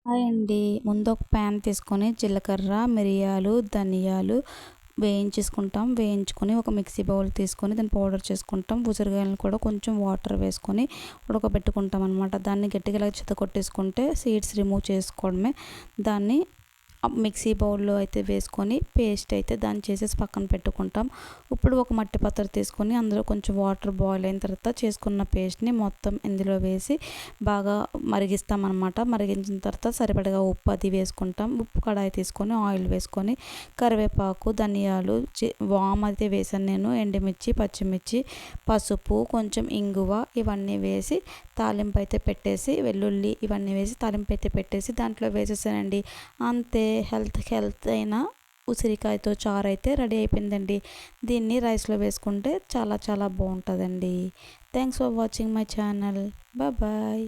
Hi అండి. ముందు ఒక ప్యాన్ తీసుకొని జీలకర్ర, మిరియాలు, ధనియాలు వేయించేసుకుంటాం. వేయించుకొని ఒక మిక్సీ బౌల్ తీసుకొని దాన్ని పౌడర్ చేసుకుంటాం. ఉసిరికాయలను కూడా కొంచెం వాటర్ వేసుకొని ఉడకబెట్టుకుంటాం అనమాట. దాన్ని గట్టిగా ఇలా చితకొట్టేసుకుంటే సీడ్స్ రిమూవ్ చేసుకోవడమే. దాన్ని మిక్సీ బౌల్లో అయితే వేసుకొని పేస్ట్ అయితే దాన్ని చేసేసి పక్కన పెట్టుకుంటాం. ఇప్పుడు ఒక మట్టి పాత్ర తీసుకొని అందులో కొంచెం వాటర్ బాయిల్ అయిన తర్వాత చేసుకున్న పేస్ట్ని మొత్తం ఇందులో వేసి బాగా మరిగిస్తామన్నమాట. మరిగించిన తర్వాత సరిపడగా ఉప్పు అది వేసుకుంటాం. ఉప్పు కడాయి తీసుకొని ఆయిల్ వేసుకొని కరివేపాకు, ధనియాలు, వామ్ అయితే వేసాను నేను, ఎండుమిర్చి, పచ్చిమిర్చి, పసుపు, కొంచెం ఇంగువ ఇవన్నీ వేసి తాలింపు అయితే పెట్టేసి వెల్లుల్లి ఇవన్నీ వేసి తాలింపు అయితే పెట్టేసి దాంట్లో వేసేసానండి. అంతే, హెల్త్ అయిన ఉసిరికాయతో చారు అయితే రెడీ అయిపోయిందండి. దీన్ని రైస్లో వేసుకుంటే చాలా చాలా బాగుంటుందండి. Thanks for watching my channel. Bye.